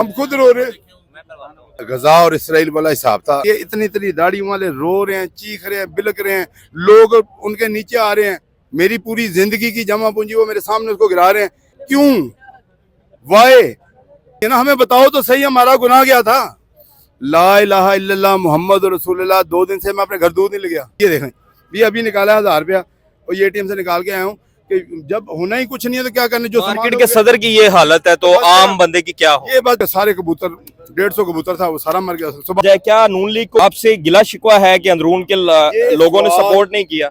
हम खुद रो रहे हैं। गजा और इसराइल वाला हिसाब था। ये इतनी इतनी दाढ़ी वाले रो रहे हैं, चीख रहे हैं, बिलक रहे हैं, लोग उनके नीचे आ रहे हैं। मेरी पूरी जिंदगी की जमा पूंजी वो मेरे सामने उसको गिरा रहे हैं। क्यों? वाय? ये ना हमें बताओ तो सही, हमारा गुनाह क्या था? ला इलाहा इल्लल्लाह मुहम्मद रसूलुल्लाह। 2 दिन से मैं अपने घर दूध नहीं ले गया। ये देखें, ये अभी निकाला 1000 रुपया और ये ATM से निकाल के आया हूँ कि जब होना ही कुछ नहीं है तो क्या करने। जो मार्केट के सदर की ये हालत है तो आम बंदे की क्या हो? ये बात, सारे कबूतर 150 कबूतर था वो सारा मर गया सुबह। जय, क्या नून लीग को आपसे गिला शिकवा है कि अंदरून के लोगों ने सपोर्ट नहीं किया?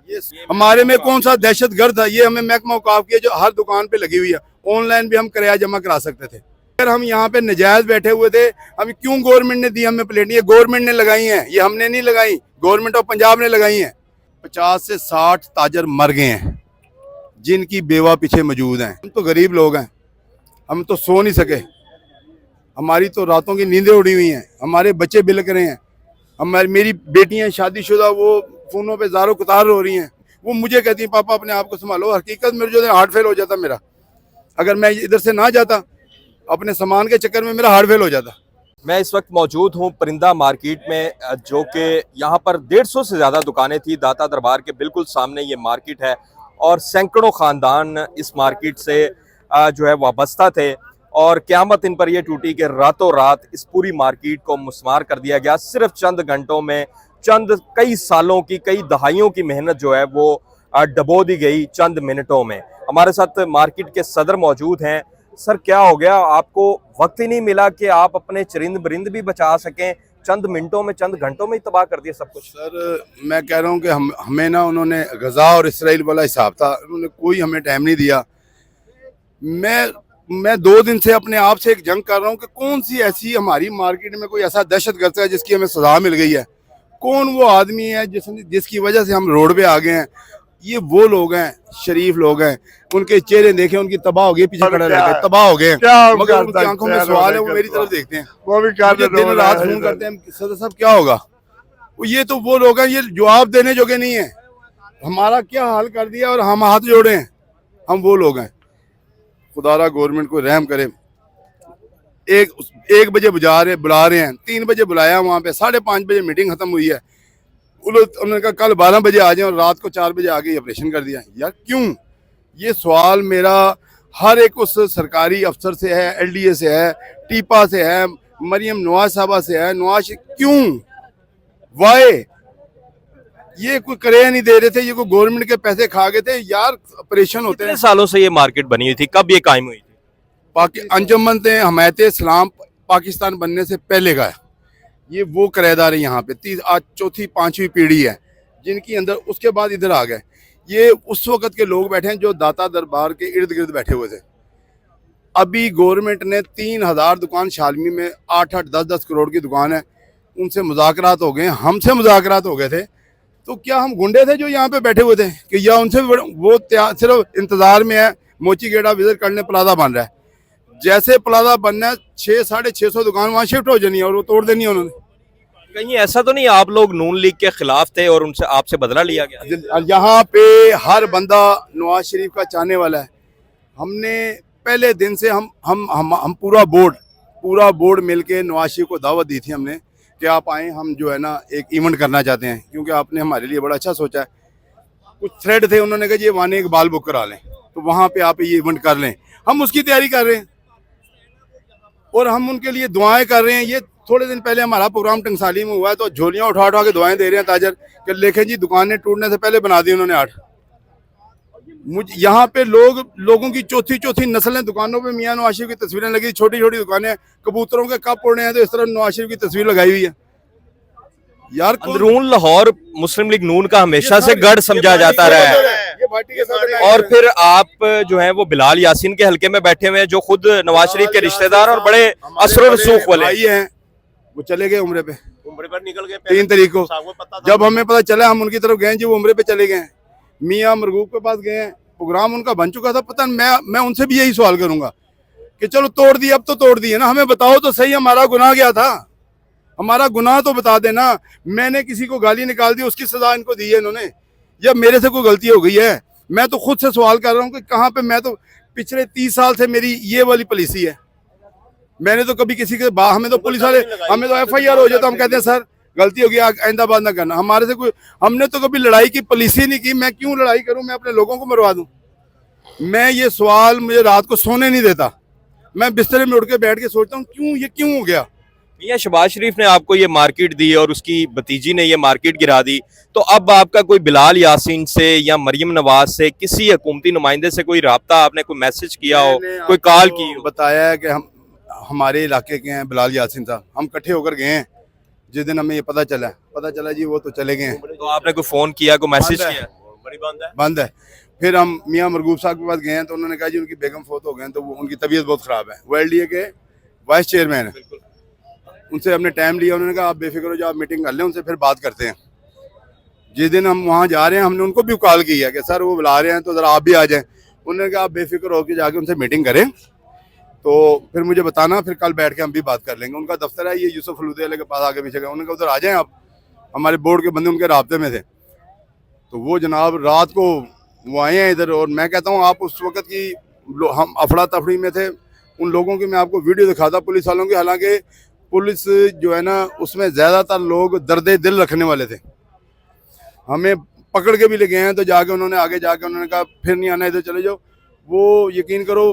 हमारे में कौन सा दहशत गर्द था? ये हमें महकमा औकाफ की जो हर दुकान पे लगी हुई है, ऑनलाइन भी हम किराया जमा करा सकते थे। अगर हम यहाँ पे नजायज बैठे हुए थे, हम क्यों गवर्नमेंट ने दी हमें प्लेट? ये गवर्नमेंट ने लगाई है, ये हमने नहीं लगाई, गवर्नमेंट ऑफ पंजाब ने लगाई है। 50 से 60 ताजर मर गए हैं जिनकी बेवा पीछे मौजूद हैं। हम तो गरीब लोग हैं, हम तो सो नहीं सके, हमारी तो रातों की नींदें उड़ी हुई हैं, हमारे बच्चे बिलक रहे हैं, मेरी बेटियां शादीशुदा वो फोनों पे ज़ारो कतार रो रही हैं। वो मुझे कहती हैं पापा अपने आप को संभालो। हकीकत में जो हार्ट फेल हो जाता मेरा, अगर मैं इधर से ना जाता अपने सामान के चक्कर में मेरा हार्ट फेल हो जाता। मैं इस वक्त मौजूद हूँ परिंदा मार्केट में, जो कि यहाँ पर 150 से ज़्यादा दुकानें थी। दाता दरबार के बिल्कुल सामने ये मार्केट है और सैकड़ों ख़ानदान इस मार्केट से जो है वाबस्ता थे और क़यामत इन पर यह टूटी कि रातों रात इस पूरी मार्केट को मुस्मार कर दिया गया। सिर्फ चंद घंटों में, चंद कई सालों की, कई दहाइयों की मेहनत जो है वो डबो दी गई चंद मिनटों में। हमारे साथ मार्केट के सदर मौजूद हैं। सर, क्या हो गया? आपको वक्त ही नहीं मिला कि आप अपने चरिंद बरिंद भी बचा सकें? चंद मिनटों में, चंद घंटों में ही तबाह कर दिया सब कुछ। सर, मैं कह रहा हूँ कि हमें ना उन्होंने गजा और इसराइल वाला हिसाब था, उन्होंने कोई हमें टाइम नहीं दिया। मैं 2 दिन से अपने आप से एक जंग कर रहा हूँ कि कौन सी ऐसी हमारी मार्केट में कोई ऐसा दहशतगर्द है जिसकी हमें सजा मिल गई है। कौन वो आदमी है जिसकी वजह से हम रोड पे आ गए हैं? ये वो लोग हैं, शरीफ लोग हैं, उनके चेहरे देखें, उनकी तबाह हो गई, पीछे खड़े रह गए, तबाह हो गए। मगर उनकी आंखों में सवाल है, वो मेरी तरफ देखते हैं, वो भी दिन रात फोन करते हैं, सदर साहब क्या होगा? ये तो वो लोग हैं, ये जवाब देने जोगे नहीं है। हमारा क्या हाल कर दिया और हम हाथ जोड़े हैं, हम वो लोग हैं। खुदारा गवर्नमेंट को रहम करे। 1 बजे बुला रहे हैं, 3 बजे बुलाया, वहाँ पे 5:30 बजे मीटिंग खत्म हुई है। उन्होंने कहा कल 12 बजे आ जाए और रात को 4 बजे आके ऑपरेशन कर दिया। यार क्यों? ये सवाल मेरा हर एक उस सरकारी अफसर से है, LDA से है, टीपा से है, मरियम नवाज साहबा से है। नवाज क्यों? वाय? ये कोई करे नहीं दे रहे थे, ये कोई गवर्नमेंट के पैसे खा गए थे। यार ऑपरेशन होते हैं। सालों से ये मार्केट बनी हुई थी, कब ये कायम हुई थी? अंजुमन हमायत इस्लाम पाकिस्तान बनने से पहले का है। ये वो किराएदार है यहाँ पे, आज 4वीं 5वीं पीढ़ी है जिनकी अंदर, उसके बाद इधर आ गए। ये उस वक्त के लोग बैठे हैं जो दाता दरबार के इर्द गिर्द बैठे हुए थे। अभी गवर्नमेंट ने 3000 दुकान शालमी में, 8-8 10-10 करोड़ की दुकान है, उनसे मुज़ाकरात हो गए, हमसे मुज़ाकरात हो गए थे। तो क्या हम गुंडे थे जो यहाँ पे बैठे हुए थे कि या उनसे वो सिर्फ इंतजार में है मोची गेड़ा विजिट करने प्लाजा बन रहा है। जैसे प्लाजा बनना है 600-650 दुकान वहाँ शिफ्ट हो जानी है और वो तोड़ देनी है उन्होंने। कहीं ऐसा तो नहीं आप लोग नून लीग के खिलाफ थे और उनसे आपसे बदला लिया गया? यहाँ पे हर बंदा नवाज शरीफ का चाहने वाला है। हमने पहले दिन से हम पूरा बोर्ड मिलके नवाज शरीफ को दावत दी थी हमने कि आप आएँ, हम जो है ना एक इवेंट करना चाहते हैं, क्योंकि आपने हमारे लिए बड़ा अच्छा सोचा है। कुछ थ्रेड थे, उन्होंने कहा जी वाने इकबाल बुक करा लें तो वहाँ पे आप ये इवेंट कर लें। हम उसकी तैयारी कर रहे हैं और हम उनके लिए दुआएं कर रहे हैं। ये थोड़े दिन पहले हमारा प्रोग्राम टंगसाली में हुआ है तो झोलियां उठा उठा के दुआएं दे रहे हैं ताजर कि लेखें जी दुकानें टूटने से पहले बना दी उन्होंने 8। मुझे यहाँ पे लोगों की चौथी नस्लें दुकानों पे मियां नवाज शरीफ की तस्वीरें लगी, छोटी छोटी दुकानें, कबूतरों के कप उड़े हैं तो इस तरह नवाज शरीफ की तस्वीर लगाई हुई है। यार अंदरून लाहौर मुस्लिम लीग नून का हमेशा से गढ़ समझा जाता रहा है और फिर आप जो है वो बिलाल यासीन के हलके में बैठे हुए हैं जो खुद नवाज शरीफ के रिश्तेदार और बड़े असर रसूख वाले हैं। वो चले गए उम्रे पर निकल गए 3 तारीख को। जब हमें पता चला हम उनकी तरफ गए जी, वो उम्रे पे चले गए, मियाँ मरगूब के पास गए हैं, प्रोग्राम उनका बन चुका था। पता मैं उनसे भी यही सवाल करूंगा कि चलो तोड़ दिए, अब तो तोड़ दिए ना, हमें बताओ तो सही हमारा गुनाह क्या था? हमारा गुनाह तो बता देना। मैंने किसी को गाली निकाल दी, उसकी सजा इनको दी है इन्होंने, या मेरे से कोई गलती हो गई है? मैं तो खुद से सवाल कर रहा हूँ कि कहाँ पे, मैं तो पिछले 30 साल से मेरी ये वाली पॉलिसी है मैंने तो कभी किसी के हमें तो पुलिस वाले, हमें तो FIR हो जाए तो हम कहते हैं सर गलती होगी, आइंदा बात ना करना। हमारे से कोई, हमने तो कभी लड़ाई की पुलिस ही नहीं की। मैं क्यों लड़ाई करूं, मैं अपने लोगों को मरवा दूं? मैं ये सवाल मुझे रात को सोने नहीं देता। मैं बिस्तर में उठ के बैठ के सोचता हूँ क्यों, ये क्यों हो गया। मियां शहबाज शरीफ ने आपको ये मार्केट दी और उसकी भतीजी ने ये मार्केट गिरा दी, तो अब आपका कोई बिलाल यासीन से या मरियम नवाज से, किसी हुकूमती नुमाइंदे से कोई राब्ता, आपने कोई मैसेज किया हो, मैंने कोई कॉल आपको की हो? बताया है कि हम हमारे इलाके के हैं बिलाल यासीन साहब, हम इकट्ठे होकर गए हैं। जिस दिन हमें ये पता चला जी वो तो चले गए हैं। तो आपने कोई फोन किया, कोई मैसेज बंद है। किया? बंद है। फिर हम मियां मरगूब साहब के पास गए हैं तो उन्होंने कहा जी उनकी बेगम फोत हो गए हैं, तो वो उनकी तबीयत बहुत ख़राब है। वो LDA के वाइस चेयरमैन है, उनसे हमने टाइम लिया। उन्होंने कहा आप बेफिक्र हो जाओ, आप मीटिंग कर लें उनसे, फिर बात करते हैं। जिस दिन हम वहाँ जा रहे हैं हमने उनको भी कॉल की है कि सर वो बुला रहे हैं तो ज़रा आप भी आ जाएं। उन्होंने कहा आप बेफिक्र होकर जाके उनसे मीटिंग करें, तो फिर मुझे बताना, फिर कल बैठ के हम भी बात कर लेंगे। उनका दफ्तर है ये यूसुफ फलूदे वाले के पास आगे पीछे का। उन्होंने कहा उधर आ जाएं आप, हमारे बोर्ड के बंदे उनके राब्ते में थे। तो वो जनाब रात को वो आए हैं इधर, और मैं कहता हूँ आप उस वक्त की हम अफड़ा तफड़ी में थे। उन लोगों की मैं आपको वीडियो दिखाता पुलिस वालों की, हालांकि पुलिस जो है ना उसमें ज़्यादातर लोग दर्द दिल रखने वाले थे। हमें पकड़ के भी ले गए हैं तो जाके उन्होंने आगे जाके उन्होंने कहा फिर नहीं आना, इधर चले जाओ। वो यकीन करो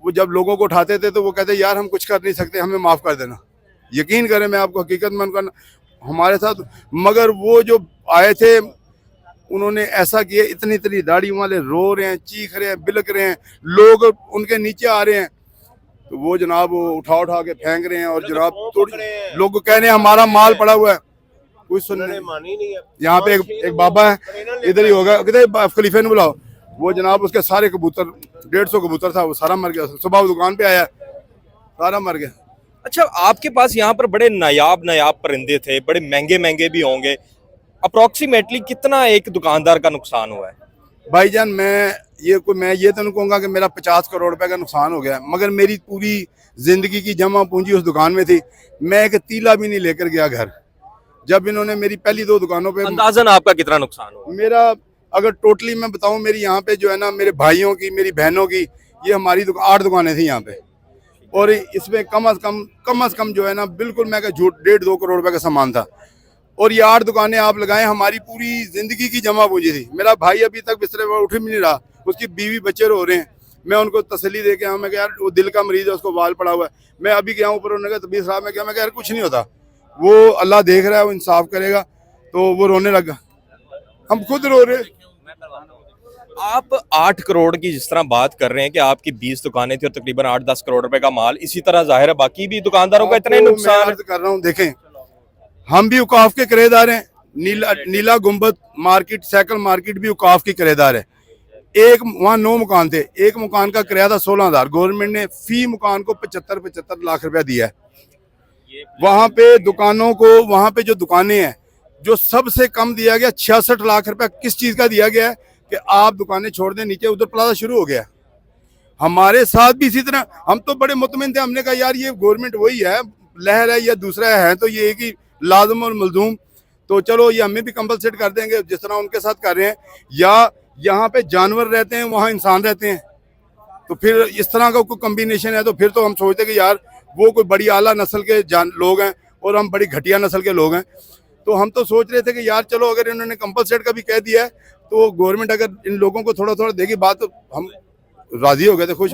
वो जब लोगों को उठाते थे तो वो कहते यार हम कुछ कर नहीं सकते, हमें माफ़ कर देना। यकीन करें मैं आपको हकीकत में उनका हमारे साथ, मगर वो जो आए थे उन्होंने ऐसा किया, इतनी इतनी दाढ़ी वाले रो रहे हैं, चीख रहे हैं, बिलक रहे हैं, लोग उनके नीचे आ रहे हैं। तो वो जनाब उठा के फेंक रहे हैं, और जनाब लोग कह रहे हैं हमारा माल पड़ा हुआ है, कोई सुनने मानी नहीं है। यहाँ पे एक बाबा है इधर ही होगा, कितने खलीफे ने बुलाओ। वो जनाब उसके सारे कबूतर 150 कबूतर था, वो सारा मर गया। सुबह दुकान पे आया सारा मर गया। अच्छा, आपके पास यहाँ पर बड़े नायाब परिंदे थे, बड़े महंगे महंगे भी होंगे, अप्रोक्सीमेटली कितना एक दुकानदार का नुकसान हुआ है? भाईजान मैं ये तो नहीं कहूँगा कि मेरा 50 करोड़ रुपए का नुकसान हो गया, मगर मेरी पूरी जिंदगी की जमा पूंजी उस दुकान में थी। मैं एक तीला भी नहीं लेकर गया घर। जब इन्होंने मेरी पहली 2 दुकानों पे, अंदाजन आपका कितना नुकसान हुआ? मेरा अगर टोटली मैं बताऊं, मेरी यहाँ पे जो है ना मेरे भाइयों की, मेरी बहनों की, ये हमारी 8 दुकानें थी यहाँ पे, और इसमें कम अज कम जो है ना बिल्कुल मैं झूठ 1.5-2 करोड़ रुपए का सामान था। और ये 8 दुकानें आप लगाएं, हमारी पूरी जिंदगी की जमा पूंजी थी। मेरा भाई अभी तक बिस्तरे पर उठ भी नहीं रहा, उसकी बीवी बच्चे रो रहे हैं। मैं उनको तसल्ली दे के आया, मैं यार वो दिल का मरीज है, उसको वाल पड़ा हुआ है। मैं अभी गया ऊपर, उन्होंने कहा तबीयत खराब, मैं क्या, मैं यार कुछ नहीं होता, वो अल्लाह देख रहा है, वो इंसाफ करेगा। तो वो रोने लगा, हम खुद रो रहे। आप 8 करोड़ की जिस तरह बात कर रहे हैं कि आपकी 20 दुकानें थी और तकरीबन 8-10 करोड़ रुपए का माल, इसी तरह जाहिर है बाकी भी दुकानदारों का इतना ही नुकसान है। कर रहा हूँ, देखें हम भी औकाफ के किराएदार हैं। नीला गुंबद मार्केट, साइकिल मार्केट भी औकाफ की किराएदार है। एक वहाँ 9 मकान थे, एक मकान का किराया था 16,000। गवर्नमेंट ने फी मकान को 75 लाख रुपया दिया है। वहाँ पे दुकानों को, वहाँ पे जो दुकानें हैं, जो सबसे कम दिया गया 66 लाख रुपया किस चीज़ का दिया गया है कि आप दुकानें छोड़ दें, नीचे उधर प्लाजा शुरू हो गया। हमारे साथ भी इसी तरह, हम तो बड़े मुतमिन थे। हमने कहा यार ये गवर्नमेंट वही है, लहर है या दूसरा है, तो ये एक ही लाजम और मलजूम, तो चलो ये हमें भी कंपलसेट कर देंगे जिस तरह उनके साथ कर रहे हैं। या यहाँ पे जानवर रहते हैं, वहाँ इंसान रहते हैं, तो फिर इस तरह का कोई कम्बिनेशन है, तो फिर तो हम सोचते कि यार वो कोई बड़ी आला नस्ल के लोग हैं और हम बड़ी घटिया नस्ल के लोग हैं। तो हम तो सोच रहे थे कि यार चलो अगर इन्होंने कंपलसेट का भी कह दिया है तो गवर्नमेंट अगर इन लोगों को थोड़ा थोड़ा देगी बात, तो हम राजी हो गए थे, खुश।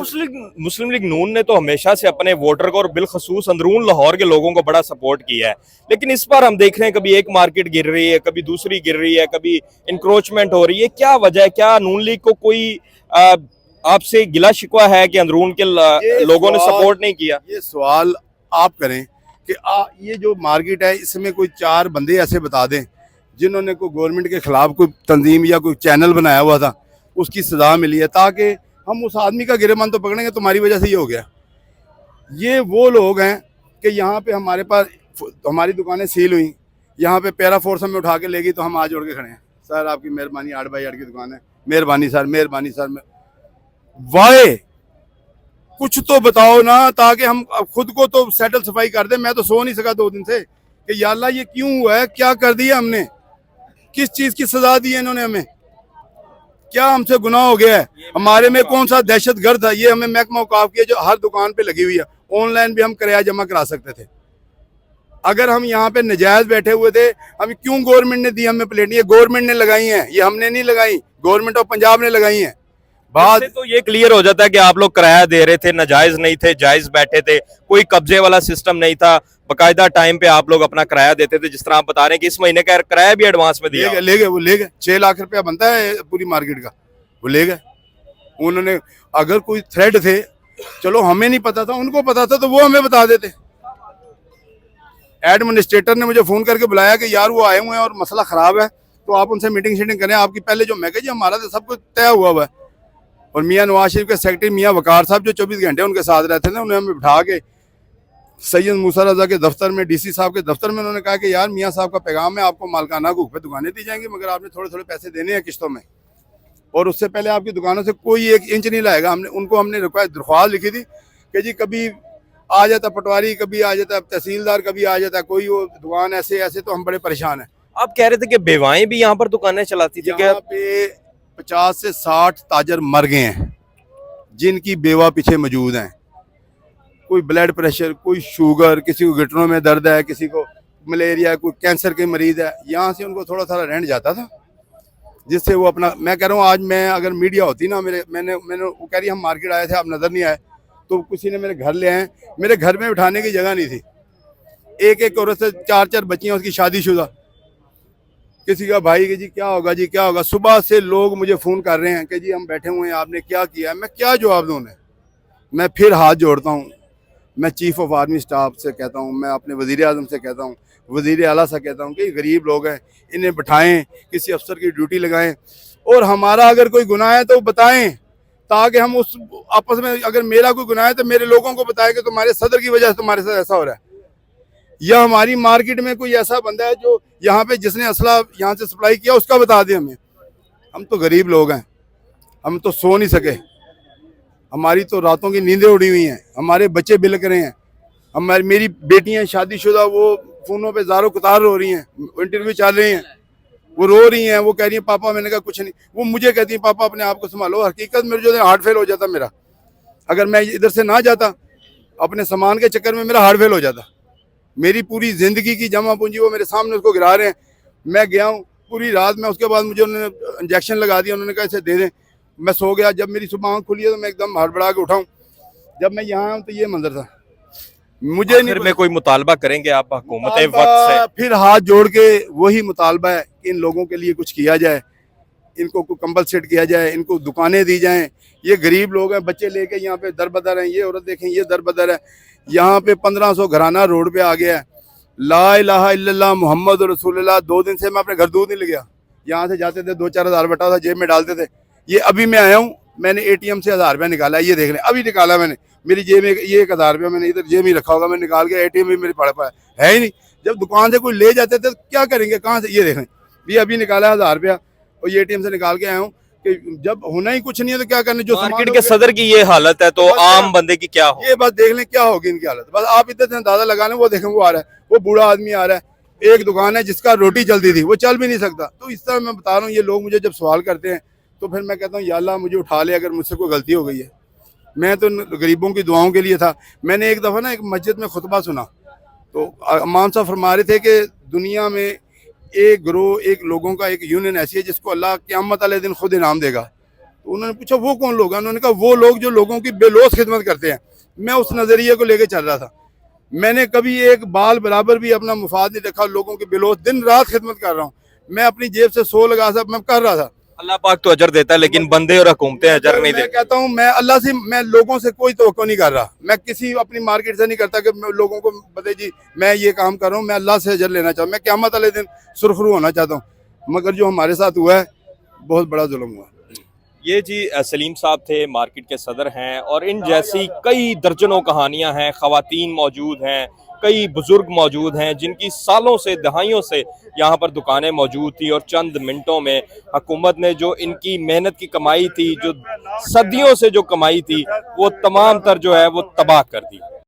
मुस्लिम लीग नून ने तो हमेशा से अपने वोटर को और बिलखसूस अंदरून लाहौर के लोगों को बड़ा सपोर्ट किया है, लेकिन इस बार हम देख रहे हैं कभी एक मार्केट गिर रही है, कभी दूसरी गिर रही है, कभी इंक्रोचमेंट हो रही है। क्या वजह है? क्या नून लीग को कोई आपसे गिला शिकवा है कि अंदरून के लोगों ने सपोर्ट नहीं किया? ये सवाल आप करें कि ये जो मार्केट है इसमें कोई 4 बंदे ऐसे बता दें जिन्होंने कोई गवर्नमेंट के खिलाफ कोई तंजीम या कोई चैनल बनाया हुआ था, उसकी सजा मिली है, ताकि हम उस आदमी का गिरेबान तो पकड़ेंगे तुम्हारी वजह से ये हो गया। ये वो लोग हैं कि यहाँ पे हमारे पास हमारी दुकानें सील हुई, यहाँ पे पैरा फोर्स हमें उठा के लेगी तो हम आज जोड़ के खड़े हैं, सर आपकी मेहरबानी, 8x8 की दुकान है, मेहरबानी सर, मेहरबानी सर। वाए कुछ तो बताओ ना, ताकि हम खुद को तो सेटल सफाई कर दे। मैं तो सो नहीं सका 2 दिन से कि या अल्लाह ये क्यों हुआ है, क्या कर दिया हमने, किस चीज की सजा दी है इन्होंने हमें, क्या हमसे गुनाह हो गया है, हमारे में कौन सा दहशत गर्द था। ये हमें महकमा औकाफ की जो हर दुकान पे लगी हुई है, ऑनलाइन भी हम किराया जमा करा सकते थे। अगर हम यहाँ पे नजायज बैठे हुए थे, हम क्यों गवर्नमेंट ने दी हमें प्लेट? ये गवर्नमेंट ने लगाई हैं, ये हमने नहीं लगाई, गवर्नमेंट ऑफ पंजाब ने लगाई हैं। बात इससे तो ये क्लियर हो जाता है कि आप लोग किराया दे रहे थे, नाजायज नहीं थे, जायज बैठे थे, कोई कब्जे वाला सिस्टम नहीं था, बकायदा टाइम पे आप लोग अपना किराया देते थे। जिस तरह आप बता रहे हैं कि इस महीने का किराया भी एडवांस में दिया। ले गए 6 लाख रुपया बनता है पूरी मार्केट का, वो ले गए। उन्होंने अगर कोई थ्रेड थे, चलो हमें नहीं पता था, उनको पता था तो वो हमें बता देते। एडमिनिस्ट्रेटर ने मुझे फोन करके बुलाया कि यार वो आए हुए हैं और मसला खराब है, तो आप उनसे मीटिंग शीटिंग करें। आपकी पहले जो मैं कहा जी हमारा तो सब कुछ तय हुआ है। और मियां नवाज शरीफ के सेक्रेटरी मियां वकार साहब जो 24 घंटे उनके साथ रहते थे, उन्हें हमें बिठा के सैयद मूसा रजा के दफ्तर में, डीसी साहब के दफ्तर में, उन्होंने कहा कि यार मियां साहब का पैगाम है, आपको मालकाना हकूक पे दुकानें दी जाएंगी, मगर आपने थोड़े थोड़े पैसे देने हैं किस्तों में, और उससे पहले आपकी दुकानों से कोई 1 इंच नहीं लाएगा। हमने दरख्वास्त लिखी थी कि जी कभी आ जाता पटवारी, कभी आ जाता तहसीलदार, कभी आ जाता कोई, वो दुकान ऐसे ऐसे, तो हम बड़े परेशान हैं। आप कह रहे थे कि बेवाएं भी यहाँ पर दुकानें चलाती थी क्या? यहाँ पे 50 से 60 ताजर मर गए हैं जिनकी बेवा पीछे मौजूद हैं। कोई ब्लड प्रेशर, कोई शुगर, किसी को घुटनों में दर्द है, किसी को मलेरिया, कोई कैंसर के मरीज है, यहाँ से उनको थोड़ा थोड़ा रेंट जाता था, जिससे वो अपना, मैं कह रहा हूँ आज मैं अगर मीडिया होती ना, मैंने वो कह रही हम मार्केट आए थे आप नजर नहीं आए, तो किसी ने मेरे घर ले आए, मेरे घर में उठाने की जगह नहीं थी। एक एक औरत से 4-4 बच्चियां उसकी शादीशुदा, किसी का भाई कि जी क्या होगा, जी क्या होगा। सुबह से लोग मुझे फ़ोन कर रहे हैं कि जी हम बैठे हुए हैं, आपने क्या किया है। मैं क्या जवाब दूँ उन्हें? मैं फिर हाथ जोड़ता हूँ, मैं चीफ ऑफ आर्मी स्टाफ से कहता हूँ, मैं अपने वज़ीर आज़म से कहता हूँ, वज़ीर आला से कहता हूँ कि गरीब लोग हैं, इन्हें बिठाएं, किसी अफसर की ड्यूटी लगाएं, और हमारा अगर कोई गुनाह है तो बताएं, ताकि हम उस आपस में, अगर मेरा कोई गुनाह है तो मेरे लोगों को बताएं कि तुम्हारे सदर की वजह से तुम्हारे साथ ऐसा हो रहा है, या हमारी मार्केट में कोई ऐसा बंदा है जो यहाँ पे जिसने असला यहाँ से सप्लाई किया उसका बता दें हमें। हम तो गरीब लोग हैं, हम तो सो नहीं सके, हमारी तो रातों की नींदें उड़ी हुई हैं, हमारे बच्चे बिलक रहे हैं, मेरी बेटियां शादीशुदा वो फोनों पे ज़ारो कतार रो रही हैं, इंटरव्यू चल रही हैं, वो रो रही हैं, वो कह रही हैं पापा, मैंने कहा कुछ नहीं, वो मुझे कहती हैं पापा अपने आप को संभालो। हकीकत में जो हार्ट फेल हो जाता मेरा, अगर मैं इधर से ना जाता अपने सामान के चक्कर में, मेरा हार्ट फेल हो जाता। मेरी पूरी ज़िंदगी की जमा पूंजी वो मेरे सामने उसको गिरा रहे हैं। मैं गया हूँ पूरी रात में, उसके बाद मुझे उन्होंने इंजेक्शन लगा दिया, उन्होंने कहा इसे दे दें। मैं सो गया, जब मेरी सुबह आँख खुली है तो मैं एकदम हड़बड़ा के उठाऊँ, जब मैं यहाँ आऊँ तो ये मंजर था। मुझे नहीं में कोई मुतालबा करेंगे आप हुकूमत वक्त से? फिर हाथ जोड़ के वही मुतालबा है कि इन लोगों के लिए कुछ किया जाए, इनको कंपलसेट किया जाए, इनको दुकानें दी जाएं। ये गरीब लोग हैं, बच्चे लेके यहाँ पे दर बदर हैं, ये औरत देखें ये दर बदर है। यहाँ पे 1500 घराना रोड पे आ गया है। ला इलाहा इल्लल्लाह मुहम्मद रसूलुल्लाह। 2 दिन से मैं अपने घर दूध नहीं ले गया, यहाँ से जाते थे 2-4 हज़ार बटा था जेब में डालते थे। ये अभी मैं आया हूँ, मैंने ATM से 1000 रुपया निकाला, ये देख लें, अभी निकाला मैंने, मेरी जेब में ये 1000 रुपया मैंने इधर जेब में रखा होगा, मैं निकाल के ATM में मेरे पड़ा पाया है ही नहीं। जब दुकान से कोई ले जाते थे तो क्या करेंगे, कहाँ से, ये देखें, ये अभी निकाला 1000 रुपया और ये ATM से निकाल के आया हूँ कि जब होना ही कुछ नहीं है तो क्या करने। जो मार्केट के सदर की ये हालत है तो आम बंदे की क्या हो? ये बस देख लें क्या होगी इनकी हालत। बस आप इधर से अंदाजा लगा लें, वो देखें वो आ रहा है, वो बूढ़ा आदमी आ रहा है, एक दुकान है जिसका रोटी चलती थी वो चल भी नहीं सकता। तो इस तरह मैं बता रहा हूँ, ये लोग मुझे जब सवाल करते हैं तो फिर मैं कहता हूँ या अल्लाह मुझे उठा ले अगर मुझसे कोई गलती हो गई है। मैं तो गरीबों की दुआओं के लिए था। मैंने एक दफ़ा ना एक मस्जिद में खुतबा सुना, तो इमाम साहब फरमा रहे थे कि दुनिया में एक ग्रोह, एक लोगों का एक यूनियन ऐसी है जिसको अल्लाह क़यामत वाले दिन खुद इनाम देगा। तो उन्होंने पूछा वो कौन लोग हैं? उन्होंने कहा वो लोग जो लोगों की बेलौस खिदमत करते हैं। मैं उस नज़रिए को लेकर चल रहा था। मैंने कभी एक बाल बराबर भी अपना मुफाद नहीं रखा, लोगों की बेलौस दिन रात खिदमत कर रहा हूँ। मैं अपनी जेब से 100 लगा सब मैं कर रहा था। अल्लाह पाक तो अजर देता है, लेकिन बंदे और हुकूमतें अजर नहीं देते। मैं कहता हूँ मैं अल्लाह से, मैं लोगों से कोई तवक्को नहीं कर रहा। मैं किसी अपनी मार्केट से नहीं करता कि लोगों को बता जी मैं ये काम कर रहा हूँ। मैं अल्लाह से अजर लेना चाहता हूँ, मैं क़यामत वाले दिन सुरखरू होना चाहता हूँ। मगर जो हमारे साथ हुआ है बहुत बड़ा जुल्म हुआ। ये जी सलीम साहब थे, मार्केट के सदर हैं, और इन जैसी कई दर्जनों कहानियां हैं। ख़वातीन मौजूद हैं, कई बुजुर्ग मौजूद हैं जिनकी सालों से, दहाइयों से यहाँ पर दुकानें मौजूद थी, और चंद मिनटों में हुकूमत ने जो इनकी मेहनत की कमाई थी, जो सदियों से जो कमाई थी, वो तमाम तर जो है वो तबाह कर दी।